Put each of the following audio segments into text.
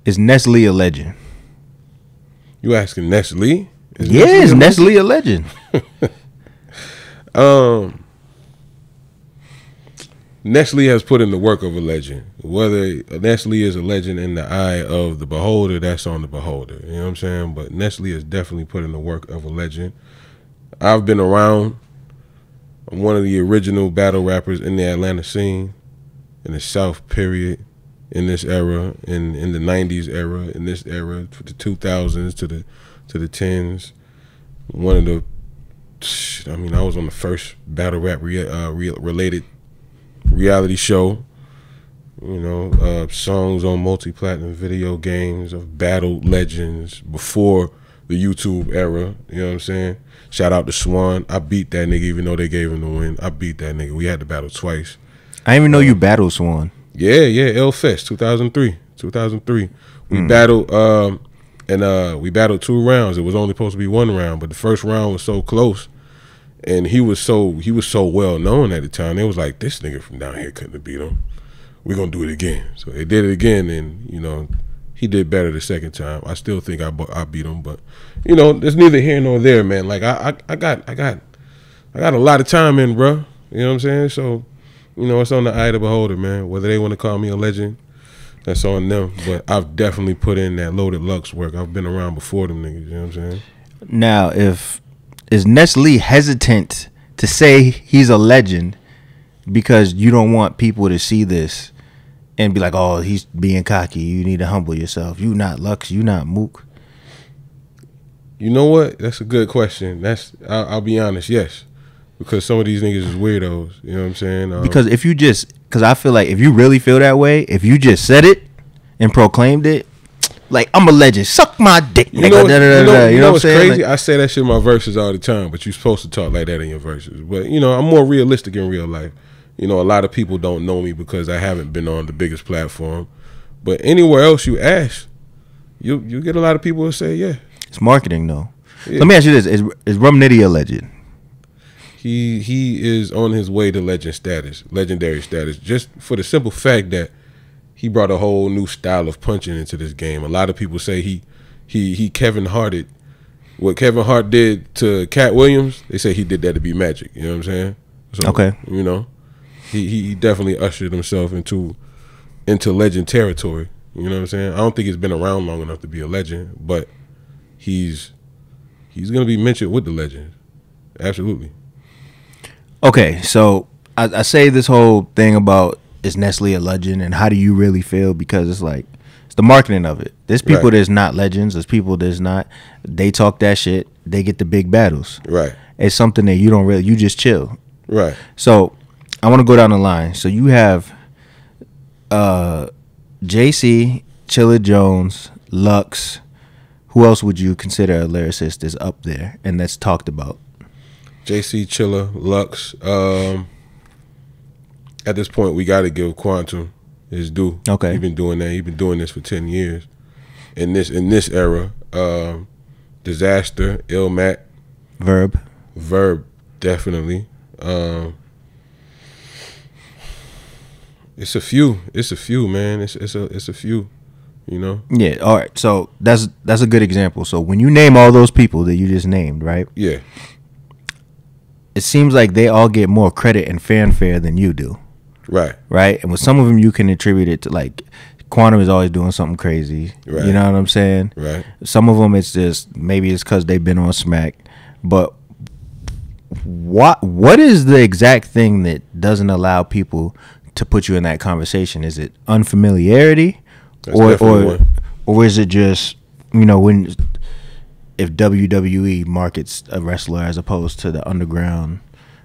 Is Ness Lee a legend? You asking Ness Lee? Is Ness Lee a legend? Ness Lee has put in the work of a legend. Whether Ness Lee is a legend in the eye of the beholder, that's on the beholder. You know what I'm saying? But Ness Lee has definitely put in the work of a legend. I've been around. I'm one of the original battle rappers in the Atlanta scene, in the South period, in this era, in the 90s era, in this era, the 2000s to the 10s. One of the, I mean, I was on the first battle rap related reality show. You know, songs on multi-platinum video games of battle legends before the YouTube era. You know what I'm saying? Shout out to Swan. I beat that nigga even though they gave him the win. I beat that nigga. We had to battle twice. I didn't even know you battled Swan. Yeah, L Fest 2003. We battled we battled 2 rounds. It was only supposed to be 1 round, but the first round was so close, and he was so well known at the time. They was like, this nigga from down here couldn't have beat him. We're gonna do it again. So they did it again, and you know, he did better the second time. I still think I beat him, but you know, there's neither here nor there, man. Like I got a lot of time in, bro. You know what I'm saying? So, you know, it's on the eye of the beholder, man. Whether they want to call me a legend, that's on them. But I've definitely put in that Loaded Lux work. I've been around before them niggas. You know what I'm saying? Now, is Ness Lee hesitant to say he's a legend because you don't want people to see this and be like, oh, he's being cocky. You need to humble yourself. You not Lux. You not Mook. You know what? That's a good question. I'll be honest, yes. Because some of these niggas is weirdos. You know what I'm saying? Because because I feel like if you really feel that way, if you just said it and proclaimed it, like, I'm a legend, suck my dick. You know what's crazy? Like, I say that shit in my verses all the time, but you're supposed to talk like that in your verses. But, you know, I'm more realistic in real life. You know, a lot of people don't know me because I haven't been on the biggest platform. But anywhere else you ask, you get a lot of people who say, yeah. It's marketing, though. Yeah. Let me ask you this. Is Rum Nitty a legend? He is on his way to legendary status, just for the simple fact that he brought a whole new style of punching into this game. A lot of people say he Kevin Harted what Kevin Hart did to Cat Williams. They say he did that to be Magic. You know what I'm saying? So, okay. You know, he definitely ushered himself into legend territory. You know what I'm saying? I don't think he's been around long enough to be a legend, but he's gonna be mentioned with the legends. Absolutely. Okay, so I say this whole thing about is Nestle a legend and how do you really feel, because it's like it's the marketing of it. There's people that's not legends. There's people that's not. They talk that shit. They get the big battles. Right. It's something that you don't really. You just chill. Right. So I want to go down the line. So you have JC, Chilla Jones, Lux. Who else would you consider a lyricist that's up there and that's talked about? JC, Chilla, Lux. At this point, we got to give Quantum his due. Okay, he's been doing that. He's been doing this for 10 years. In this era, Disaster, Illmac, Verb, definitely. It's a few, man. It's a few. You know. Yeah. All right. So that's a good example. So when you name all those people that you just named, right? Yeah. It seems like they all get more credit and fanfare than you do. Right. Right. And with some of them, you can attribute it to, like, Quantum is always doing something crazy. Right. You know what I'm saying? Right. Some of them, it's just maybe it's because they've been on Smack. But what is the exact thing that doesn't allow people to put you in that conversation? Is it unfamiliarity, or is it just, you know, when if WWE markets a wrestler as opposed to the underground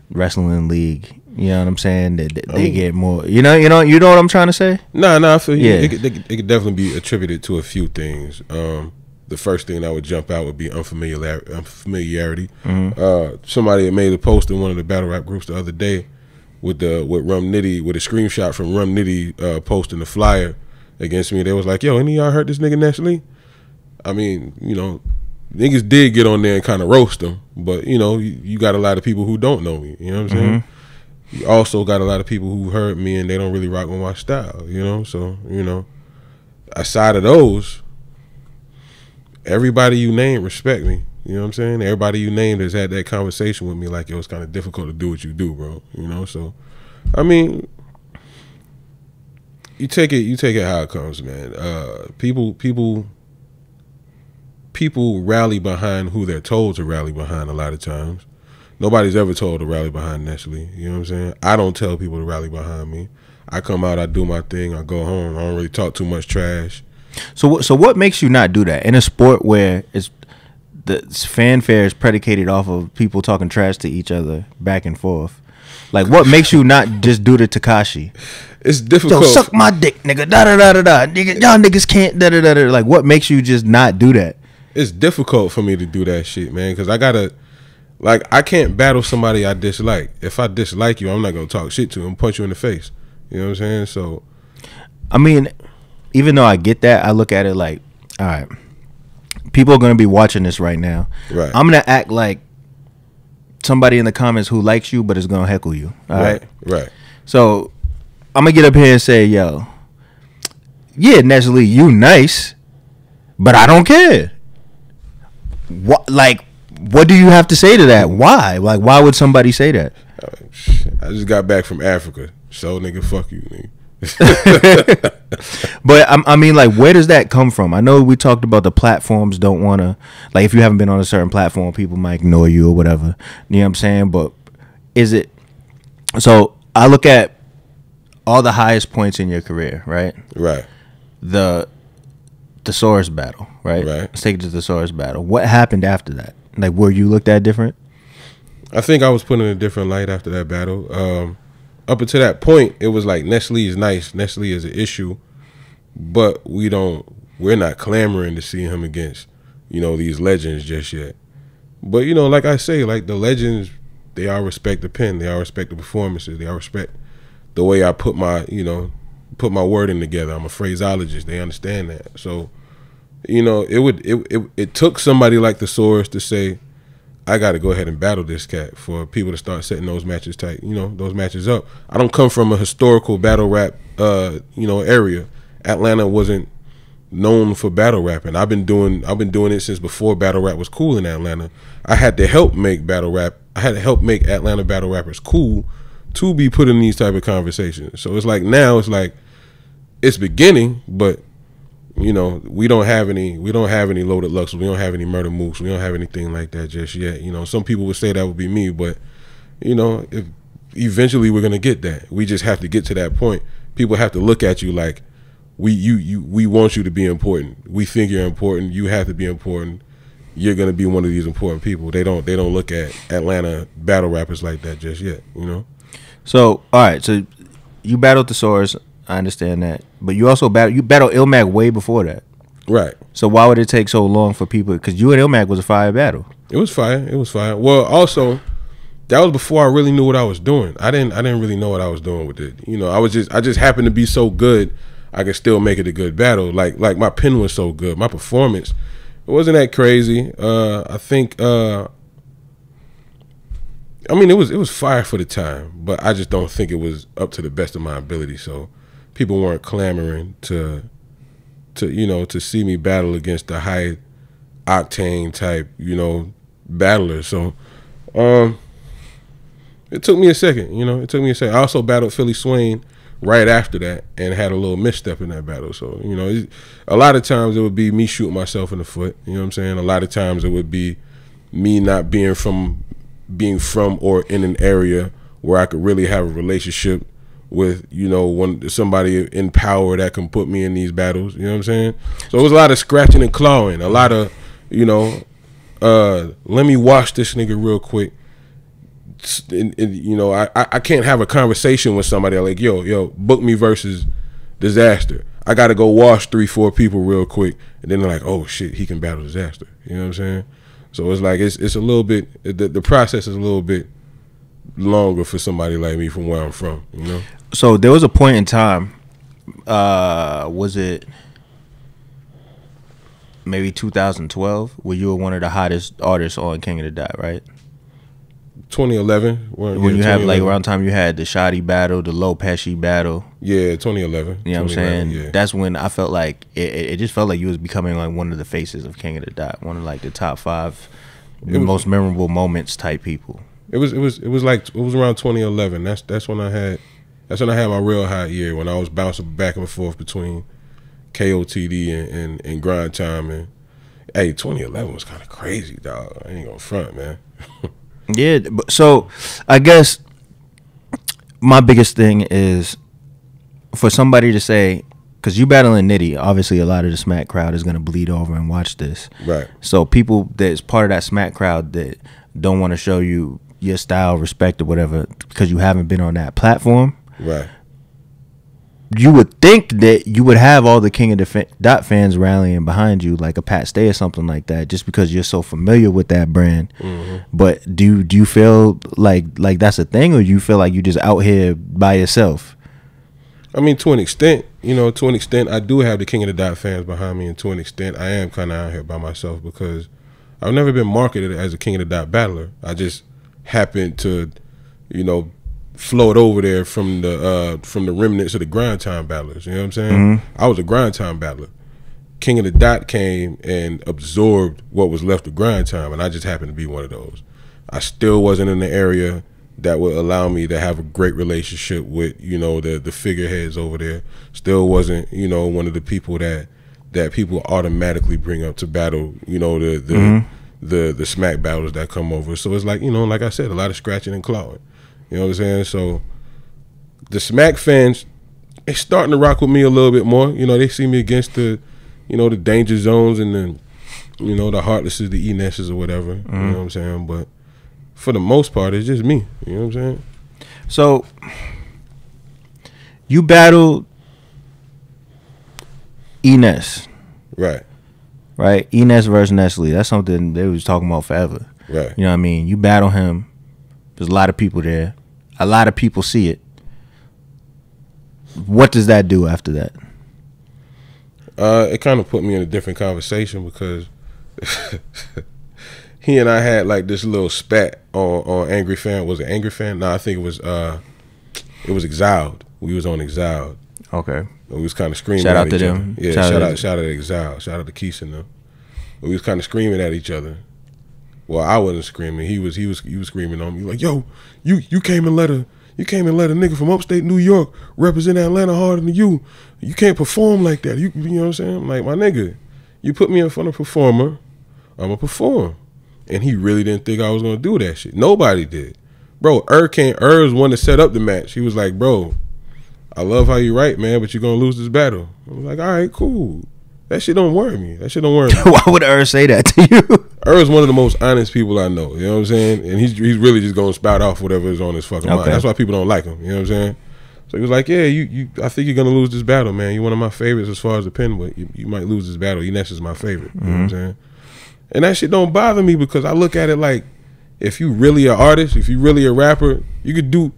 wrestling league, you know what I'm saying? They get more, you know what I'm trying to say? No, I feel you. Yeah. It could definitely be attributed to a few things. The first thing that would jump out would be unfamiliarity. Mm-hmm. Somebody had made a post in one of the battle rap groups the other day with Rum Nitty, with a screenshot from Rum Nitty posting the flyer against me. They was like, yo, any of y'all heard this nigga Ness Lee? I mean, you know, niggas did get on there and kind of roast him, but, you know, you got a lot of people who don't know me, you know what I'm saying? Mm-hmm. You also got a lot of people who heard me and they don't really rock with my style, you know? So, you know, aside of those, everybody you name respect me. You know what I'm saying? Everybody you named has had that conversation with me like, yo, it's kind of difficult to do what you do, bro. You know, so I mean, you take it how it comes, man. People rally behind who they're told to rally behind a lot of times. Nobody's ever told to rally behind Nestle. You know what I'm saying? I don't tell people to rally behind me. I come out, I do my thing, I go home. I don't really talk too much trash. So what makes you not do that in a sport where the fanfare is predicated off of people talking trash to each other back and forth? Like, what makes you not just do the Tekashi? It's difficult. Yo, suck my dick, nigga. Da da da da da. Nigga, y'all niggas can't. Da da da da. Like, what makes you just not do that? It's difficult for me to do that shit, man, because I gotta. Like, I can't battle somebody I dislike. If I dislike you, I'm not gonna talk shit to him, punch you in the face. You know what I'm saying? So, I mean, even though I get that, I look at it like, all right, people are gonna be watching this right now. Right. I'm gonna act like somebody in the comments who likes you, but is gonna heckle you. All right. Right. So, I'm gonna get up here and say, yo, yeah, Ness Lee, you nice, but I don't care. What, like, what do you have to say to that? Why? Like, why would somebody say that? I just got back from Africa. So, nigga, fuck you, nigga. But I mean, like, where does that come from? I know we talked about the platforms don't want to, like, if you haven't been on a certain platform, people might ignore you or whatever. You know what I'm saying? But is it, so I look at all the highest points in your career, right? Right. The thesaurus battle, right? Right. Let's take it to the thesaurus battle. What happened after that? Like, were you looked at different? I think I was put in a different light after that battle. Up until that point, it was like Nestle is nice. Nestle is an issue, but we're not clamoring to see him against, you know, these legends just yet. But, you know, like I say, like the legends, they all respect the pen. They all respect the performances. They all respect the way I put my wording together. I'm a phraseologist. They understand that. So, you know, it took somebody like the Source to say, I got to go ahead and battle this cat for people to start setting those matches tight, you know, those matches up. I don't come from a historical battle rap, you know, area. Atlanta wasn't known for battle rapping. I've been doing it since before battle rap was cool in Atlanta. I had to help make battle rap. I had to help make Atlanta battle rappers cool to be put in these type of conversations. So it's like now it's like it's beginning, but you know, we don't have any Loaded Lux, we don't have any Murder Moose, we don't have anything like that just yet. You know, some people would say that would be me, but you know, if eventually we're gonna get that. We just have to get to that point. People have to look at you like we want you to be important. We think you're important. You have to be important. You're gonna be one of these important people. They don't look at Atlanta battle rappers like that just yet. You know. So all right, so you battled the Source. I understand that, but you also battled Ilmac way before that, right? So why would it take so long for people? Because you and Ilmac was a fire battle. It was fire. It was fire. Well, also, that was before I really knew what I was doing. I didn't really know what I was doing with it. You know, I just happened to be so good, I could still make it a good battle. Like my pen was so good, my performance, it wasn't that crazy. I think. I mean, it was fire for the time, but I just don't think it was up to the best of my ability. So. People weren't clamoring to see me battle against the high octane type, you know, battler. So it took me a second, you know, I also battled Philly Swain right after that and had a little misstep in that battle. So, you know, a lot of times it would be me shooting myself in the foot, you know what I'm saying? A lot of times it would be me not being from or in an area where I could really have a relationship with, you know, somebody in power that can put me in these battles, you know what I'm saying? So it was a lot of scratching and clawing, a lot of, you know, let me wash this nigga real quick. And, you know, I can't have a conversation with somebody like, yo, book me versus Disaster. I got to go wash 3-4 people real quick. And then they're like, oh, shit, he can battle Disaster. You know what I'm saying? So it's like, it's a little bit, the process is a little bit longer for somebody like me from where I'm from, you know? So there was a point in time, was it maybe 2012, where you were one of the hottest artists on King of the Dot, right? 2011. When you have like around time you had the Shoddy battle, the Low Pesci battle. Yeah, 2011. You know what I'm saying? Yeah. That's when I felt like it just felt like you was becoming like one of the faces of King of the Dot, one of like the top 5 most memorable moments type people. It was around 2011. That's when I had my real hot year, when I was bouncing back and forth between KOTD and Grind Time. And hey, 2011 was kind of crazy, dog. I ain't gonna front, man. Yeah, so I guess my biggest thing is for somebody to say, because you battling Nitti, obviously a lot of the Smack crowd is going to bleed over and watch this. Right. So people that's part of that Smack crowd that don't want to show you your style, respect, or whatever because you haven't been on that platform. Right. You would think that you would have all the King of the Dot fans rallying behind you, like a Pat Stay or something like that, just because you're so familiar with that brand. But do you feel like that's a thing, or you feel like you just out here by yourself? I mean, to an extent, I do have the King of the Dot fans behind me, and to an extent, I am kind of out here by myself because I've never been marketed as a King of the Dot battler. I just happened to, float over there from the remnants of the Grind Time battlers. You know what I'm saying? I was a Grind Time battler. King of the Dot came and absorbed what was left of Grind Time, and I just happened to be one of those. I still wasn't in the area that would allow me to have a great relationship with, the figureheads over there. Still wasn't, one of the people that people automatically bring up to battle, the Smack battles that come over. So it's like, like I said, a lot of scratching and clawing. You know what I'm saying? So the Smack fans, it's starting to rock with me a little bit more. They see me against the, the Danger Zones and the, the Heartlesses, the E-Nesses or whatever. You know what I'm saying? But for the most part, it's just me. You know what I'm saying? So you battled E-Ness. Right. Right? E-Ness versus Ness Lee. That's something they was talking about forever. Right. You know what I mean? You battle him. There's a lot of people there. A lot of people see it. What does that do after that? It kind of put me in a different conversation because he and I had like this little spat on Angry Fan. Was it Angry Fan? No, I think it was Exiled. We was on Exiled. Okay. We was kind of screaming shout at out each to other. them. Yeah, shout out to Exiled. Shout out to Keith and them. We was kind of screaming at each other. Well, I wasn't screaming. He was screaming on me like, "Yo, you came and let a nigga from upstate New York represent Atlanta harder than you. You can't perform like that. You know what I'm saying? I'm like, my nigga, you put me in front of a performer, I'ma perform." And he really didn't think I was gonna do that shit. Nobody did, bro. Er's one to set up the match. He was like, "Bro, I love how you write, man, but you're gonna lose this battle." I was like, "All right, cool." That shit don't worry me. Why would say that to you? Is one of the most honest people I know. You know what I'm saying? And he's really just gonna spout off whatever is on his fucking mind. That's why people don't like him. You know what I'm saying? So he was like, "Yeah, I think you're gonna lose this battle, man. You're one of my favorites as far as the pen, but you might lose this battle. Ness is my favorite." You know what I'm saying? And that shit don't bother me because I look at it like, if you really an artist, if you really a rapper, you could do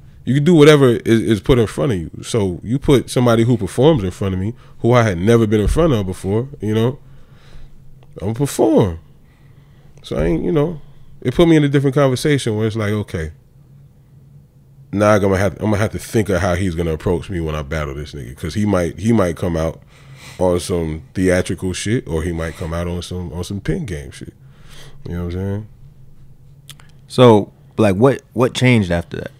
whatever is put in front of you. So you put somebody who performs in front of me, who I had never been in front of before, I'm gonna perform. So I ain't, it put me in a different conversation where it's like, okay, now I'm gonna have to think of how he's gonna approach me when I battle this nigga, because he might come out on some theatrical shit, or he might come out on some pen game shit. You know what I'm saying? So like, what changed after that?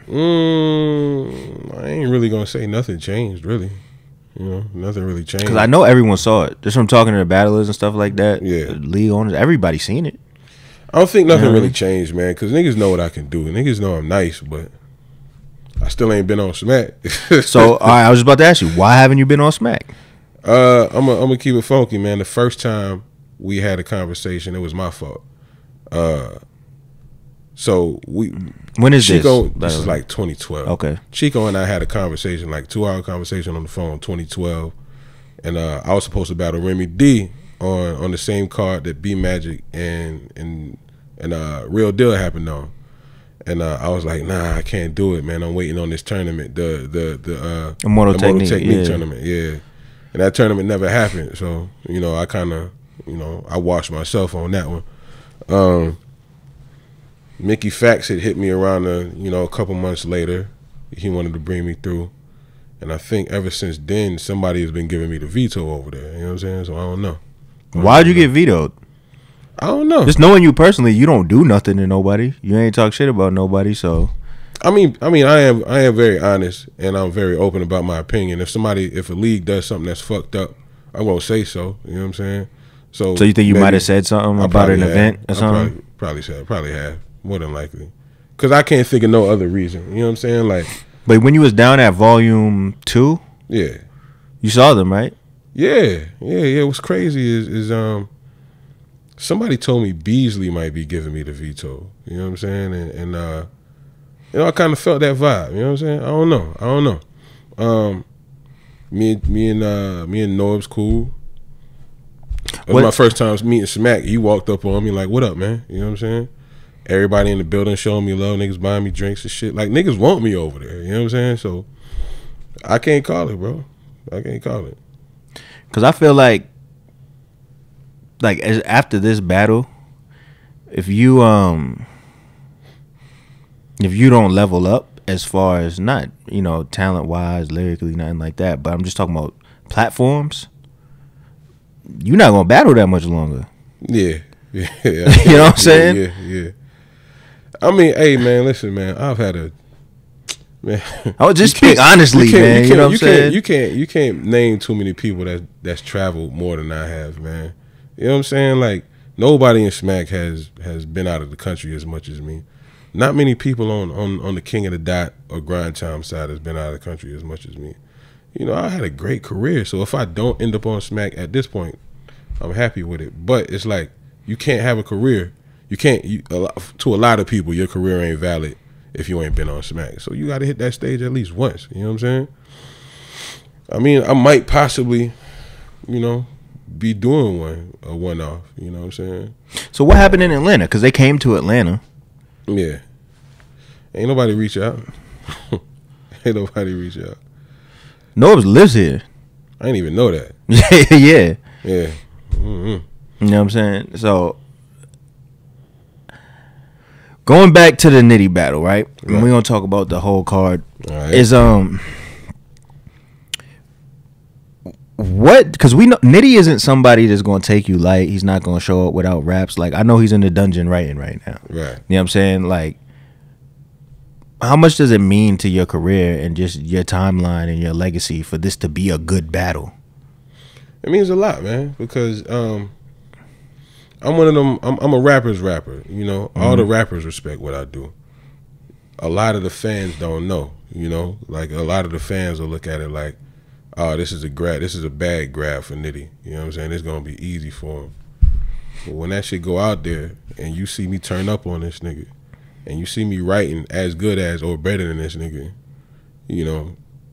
I ain't really gonna say nothing changed, really. Nothing really changed. Because I know everyone saw it. Just from talking to the battlers and stuff like that. Yeah, the league owners, everybody seen it. I don't think nothing really changed, man. Because niggas know what I can do. Niggas know I'm nice, but I still ain't been on Smack. So, all right, I was about to ask you, why haven't you been on Smack? I'm gonna keep it funky, man. The first time we had a conversation, it was my fault. So when is Chico, this is like 2012. Okay. Chico and I had a conversation, like 2-hour conversation on the phone, 2012, and I was supposed to battle Remy D on the same card that B Magic and Real Deal happened on, and I was like, nah, I can't do it, man. I'm waiting on this tournament, the Immortal Technique tournament, yeah. And that tournament never happened, so I kind of I washed myself on that one. Mickey Fax had hit me around a couple months later. He wanted to bring me through. And I think ever since then, somebody has been giving me the veto over there. You know what I'm saying? So I don't know. Why'd you get vetoed? I don't know. Just knowing you personally, you don't do nothing to nobody. You ain't talk shit about nobody, so. I mean, I am very honest, and I'm very open about my opinion. If a league does something that's fucked up, I won't say so. You know what I'm saying? So you think you might have said something about an event or something? Probably have, more than likely. Because I can't think of no other reason. You know what I'm saying? Like. But when you was down at Volume 2, yeah, you saw them, right? Yeah. What's crazy is somebody told me Beasley might be giving me the veto. You know what I'm saying? And I kind of felt that vibe. You know what I'm saying? I don't know. Me and Norb's cool. It was my first time meeting Smack. He walked up on me like, "What up, man?" You know what I'm saying? Everybody in the building showing me love, niggas buying me drinks and shit. Like, niggas want me over there, you know what I'm saying? So, I can't call it, bro. I can't call it. Because I feel like after this battle, if you don't level up as far as not, talent-wise, lyrically, nothing like that, but I'm just talking about platforms, you're not going to battle that much longer. Yeah. You know what I'm saying? Yeah. I mean, hey, man, listen, man. I've had a man. I would just speak honestly, man. You know what I'm saying? You can't name too many people that's traveled more than I have, man. You know what I'm saying? Like, nobody in Smack has been out of the country as much as me. Not many people on the King of the Dot or Grind Time side has been out of the country as much as me. I had a great career, so if I don't end up on Smack at this point, I'm happy with it. But it's like, you can't have a career. To a lot of people, your career ain't valid if you ain't been on Smack. So you got to hit that stage at least once. You know what I'm saying? I mean, I might possibly, be doing a one-off. You know what I'm saying? So what happened in Atlanta? Because they came to Atlanta. Yeah. Ain't nobody reach out. Ain't nobody reach out. Norbs lives here. I didn't even know that. Yeah. Yeah. Mm-hmm. You know what I'm saying? So, going back to the Nitti battle, right? And we're going to talk about the whole card. All right. Is, what? Because we know Nitti isn't somebody that's going to take you light. He's not going to show up without raps. Like, I know he's in the dungeon writing right now. Right. You know what I'm saying? Like, how much does it mean to your career and just your timeline and your legacy for this to be a good battle? It means a lot, man, because I'm one of them. I'm a rapper's rapper. All the rappers respect what I do. A lot of the fans don't know. Like, a lot of the fans will look at it like, "Oh, this is a bad grab for Nitti." You know what I'm saying? It's gonna be easy for him. But when that shit go out there and you see me turn up on this nigga, and you see me writing as good as or better than this nigga,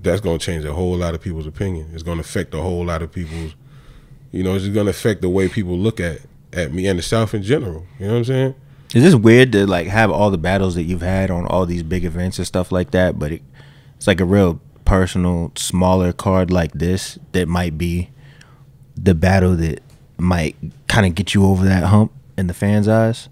that's gonna change a whole lot of people's opinion. It's gonna affect a whole lot of people's. It's just gonna affect the way people look at me and the South in general. You know what I'm saying? Is this weird to like have all the battles that you've had on all these big events and stuff like that, but it's like a real personal, smaller card like this that might be the battle that might kind of get you over that hump in the fans' eyes?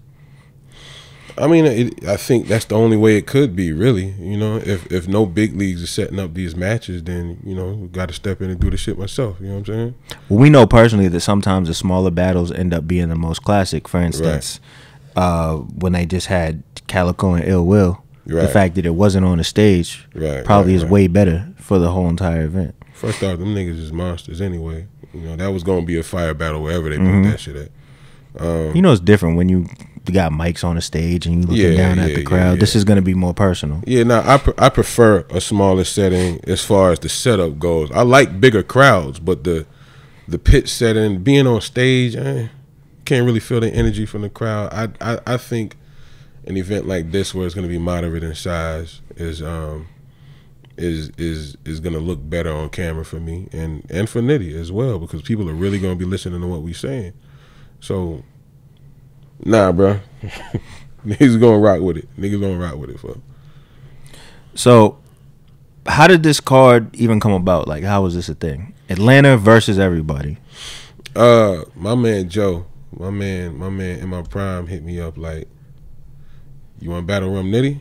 I mean, I think that's the only way it could be, really. If no big leagues are setting up these matches, then, we got to step in and do the shit myself. You know what I'm saying? Well, we know personally that sometimes the smaller battles end up being the most classic. For instance, when they just had Calico and Ill Will, the fact that it wasn't on the stage probably is way better for the whole entire event. First off, them niggas is monsters anyway. That was going to be a fire battle wherever they put that shit at. It's different when you got mics on the stage and you looking down at the crowd. Yeah. This is going to be more personal. Yeah, I prefer a smaller setting as far as the setup goes. I like bigger crowds, but the pit setting, being on stage, can't really feel the energy from the crowd. I think an event like this, where it's going to be moderate in size, is going to look better on camera for me and for Nitti as well, because people are really going to be listening to what we saying. So, nah, bro. Niggas gonna rock with it. Niggas gonna rock with it, fuck. So, how did this card even come about? Like, how was this a thing? Atlanta versus everybody. My man Joe, my man in my prime hit me up like, you want to battle Rum Nitty?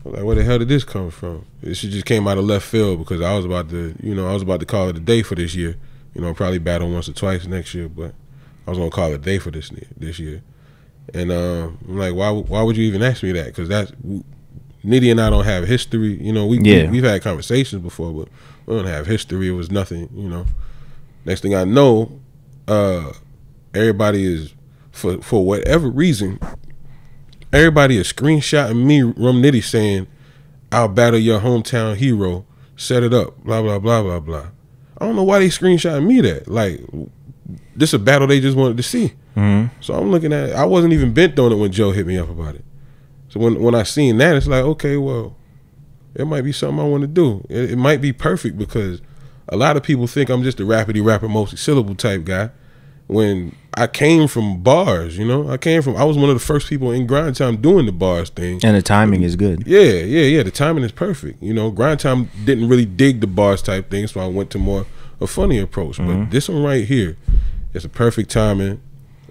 I'm like, where the hell did this come from? This shit just came out of left field because I was about to call it a day for this year. You know, probably battle once or twice next year, but I was gonna call it a day for this year. And I'm like, why would you even ask me that? Because that's Nitti and I don't have history. You know, we've had conversations before, but we don't have history. It was nothing. You know. Next thing I know, everybody is for whatever reason. Everybody is screenshotting me, Rum Nitty, saying, "I'll battle your hometown hero. Set it up." Blah blah blah blah blah. I don't know why they screenshotting me that. Like, this a battle they just wanted to see. So I'm looking at it. I wasn't even bent on it when Joe hit me up about it. So when I seen that, it's like, okay, well, it might be something I want to do. It might be perfect because a lot of people think I'm just a rapidy rapper, multi-syllable type guy. When I came from bars, you know, I was one of the first people in Grind Time doing the bars thing. And the timing is good. Yeah. The timing is perfect. You know, Grind Time didn't really dig the bars type thing, so I went to more a funny approach. But this one right here, it's a perfect timing.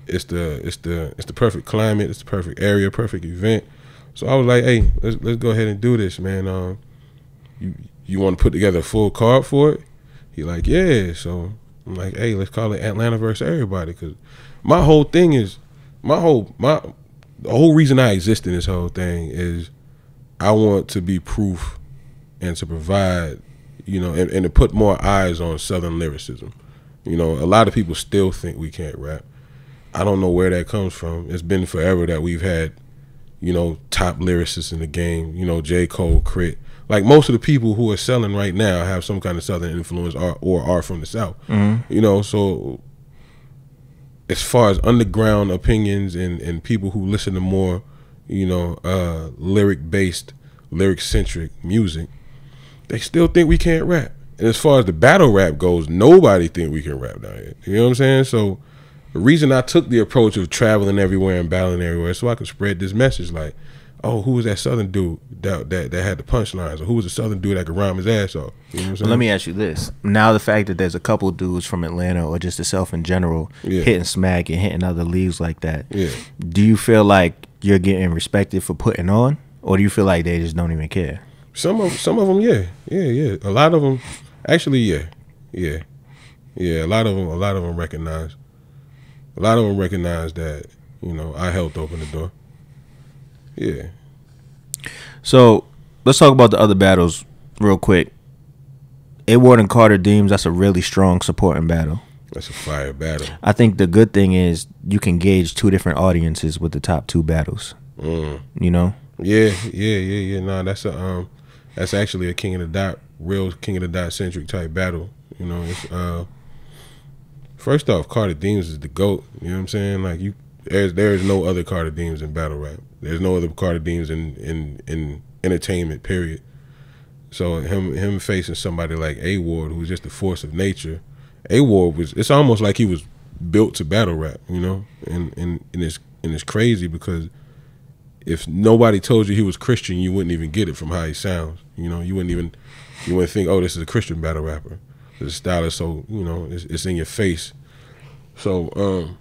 It's the perfect climate. It's the perfect area, perfect event. So I was like, hey, let's go ahead and do this, man. You want to put together a full card for it? He like, yeah. So I'm like, hey, let's call it Atlanta versus everybody. Because my whole thing is, the whole reason I exist in this whole thing is I want to be proof and to provide, you know, and to put more eyes on Southern lyricism. You know, a lot of people still think we can't rap. I don't know where that comes from. It's been forever that we've had, you know, top lyricists in the game, you know, J. Cole, Crit. Like most of the people who are selling right now have some kind of Southern influence or are from the South. You know, so as far as underground opinions and people who listen to more, you know, lyric-based, lyric-centric music, they still think we can't rap. And as far as the battle rap goes, nobody think we can rap down here. You know what I'm saying? So the reason I took the approach of traveling everywhere and battling everywhere so I could spread this message like, oh, who was that Southern dude that had the punchlines? Or who was the Southern dude that could rhyme his ass off? You know what I'm saying? Let me ask you this. Now the fact that there's a couple dudes from Atlanta or just the South in general hitting smack and hitting other leagues like that, do you feel like you're getting respected for putting on? Or do you feel like they just don't even care? Some of them, yeah. A lot of them, actually, yeah. A lot of them recognize. A lot of them recognize that, you know, I helped open the door. Yeah. So let's talk about the other battles real quick. A Ward and Carter Deems, that's a really strong supporting battle. That's a fire battle. I think the good thing is you can gauge two different audiences with the top two battles. You know? Yeah. No, that's actually a King of the Dot, real King of the Dot centric type battle. You know, it's first off, Carter Deems is the GOAT. You know what I'm saying? Like there is no other Carter Deems in battle rap. There's no other Carter Deems in entertainment, period. So him facing somebody like A Ward, who's just a force of nature. A Ward it's almost like he was built to battle rap, you know? And it's crazy because if nobody told you he was Christian, you wouldn't even get it from how he sounds. You know, you wouldn't think, oh, this is a Christian battle rapper. The style is so, you know, it's in your face. So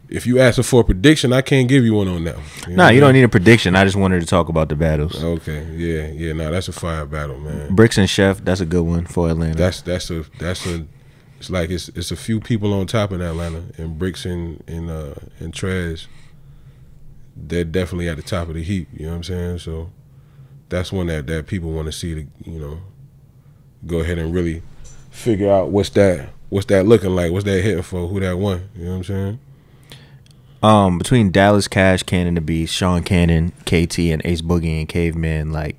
if you asking for a prediction, I can't give you one on that one. Nah, you don't need a prediction. I just wanted to talk about the battles. Okay, yeah. Nah, that's a fire battle, man. Bricks and Chef, that's a good one for Atlanta. It's like it's a few people on top in Atlanta, and Bricks and Trez, they're definitely at the top of the heap. You know what I'm saying? So that's one that people want to see. You know, go ahead and really figure out what's that looking like, what's that hitting for, who that won. You know what I'm saying? Between Dallas Cash, Cannon the Beast, Sean Cannon, KT, and Ace Boogie and Caveman, like,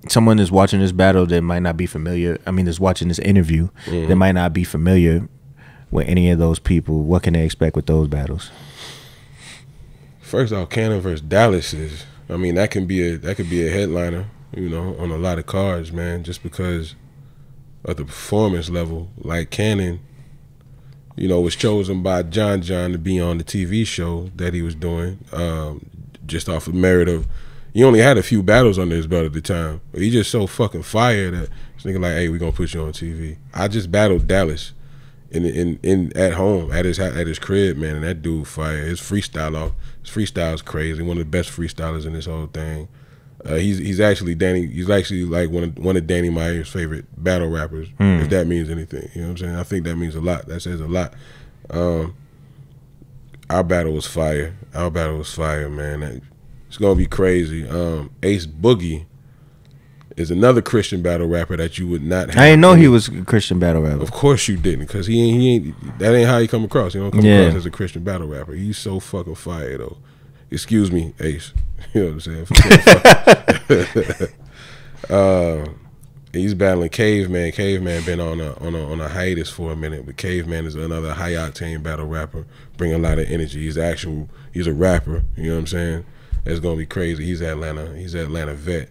someone is watching this battle that might not be familiar. I mean, that's watching this interview that might not be familiar with any of those people. What can they expect with those battles? First off, Cannon versus Dallas is, I mean, that could be a headliner, you know, on a lot of cards, man, just because of the performance level. Like Cannon, you know, was chosen by John to be on the TV show that he was doing, just off of merit of, he only had a few battles under his belt at the time. But he just so fucking fire that this nigga like, hey, we gonna put you on TV. I just battled Dallas in at home at his crib, man. And that dude fire. His freestyle is crazy. One of the best freestylers in this whole thing. He's actually like one of Danny Meyer's favorite battle rappers. If that means anything, you know what I'm saying. I think that means a lot. That says a lot. Our battle was fire. Man. It's gonna be crazy. Ace Boogie is another Christian battle rapper that you would not have. I didn't know he was a Christian battle rapper. Of course you didn't, because he ain't. That ain't how he come across. He don't come across as a Christian battle rapper. He's so fucking fire though. Excuse me, Ace. You know what I'm saying? He's battling Caveman. Caveman been on a hiatus for a minute, but Caveman is another high octane battle rapper, bringing a lot of energy. He's a rapper. You know what I'm saying? It's gonna be crazy. He's Atlanta vet.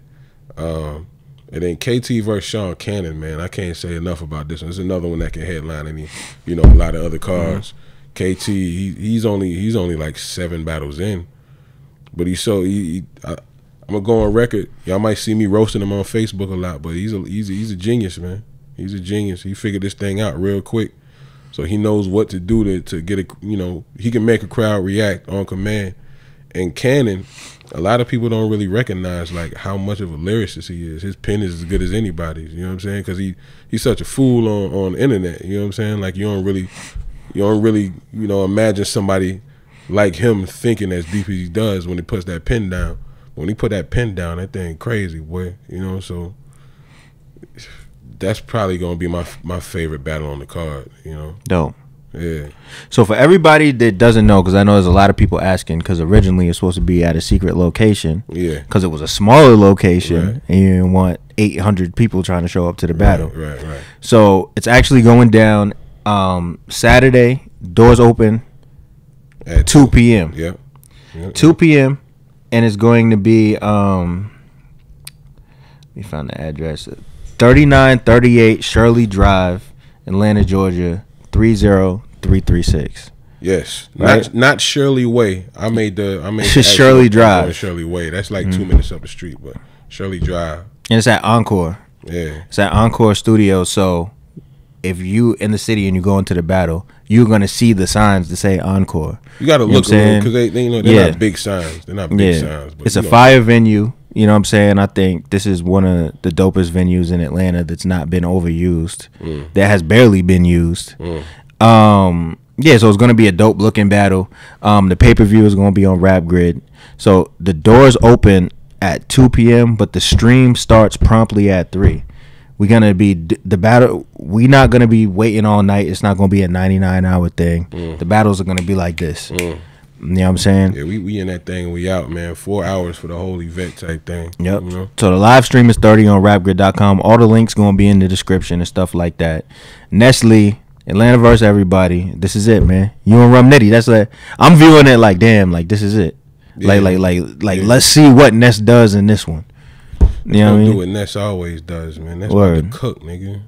And then KT versus Sean Cannon, man. I can't say enough about this one. There's another one that can headline any, a lot of other cards. KT, he's only like 7 battles in, but I'm gonna go on record. Y'all might see me roasting him on Facebook a lot, but he's a genius, man. He's a genius. He figured this thing out real quick, so he knows what to do to get it. He can make a crowd react on command. And Cannon, a lot of people don't really recognize like how much of a lyricist he is. His pen is as good as anybody's. You know what I'm saying? Because he's such a fool on the internet. You know what I'm saying? Like you don't really imagine somebody like him thinking as deep as he does when he puts that pen down. When he put that pen down, that thing crazy, boy. So that's probably gonna be my favorite battle on the card. Dope. Yeah. So for everybody that doesn't know, because I know there's a lot of people asking, because originally it's supposed to be at a secret location. Yeah. Because it was a smaller location, right. And you didn't want 800 people trying to show up to the battle. Right. So it's actually going down Saturday. Doors open at 2 p.m. Yep. 2 p.m. And it's going to be let me find the address. 3938 Shirley Drive, Atlanta, Georgia. 30336. Yes, right? Not Shirley Way. I made Shirley Drive. Shirley Way. That's like 2 minutes up the street, but Shirley Drive. And it's at Encore. Yeah, it's at Encore Studio. So if you in the city and you go into the battle, you're gonna see the signs that say Encore. You gotta look because they're not big signs. They're not big signs. But it's a fire venue. You know what I'm saying? I think this is one of the dopest venues in Atlanta that's not been overused. That has barely been used. Yeah, so it's gonna be a dope looking battle. The pay-per-view is gonna be on Rap Grid. So the doors open at 2 p.m., but the stream starts promptly at 3. We're gonna be the battle. We're not gonna be waiting all night. It's not gonna be a 99-hour thing. The battles are gonna be like this. You know what I'm saying? Yeah, we in that thing. We out, man. 4 hours for the whole event type thing. Yep. So the live stream is 30 on rapgrid.com. All the links gonna be in the description and stuff like that. Ness Lee, Atlanta versus everybody. This is it, man. You and Rum Nitty. That's like I'm viewing it like, damn, like this is it. Yeah. Like let's see what Ness does in this one. You know what I mean? Do what Ness always does, man. That's what the cook, nigga.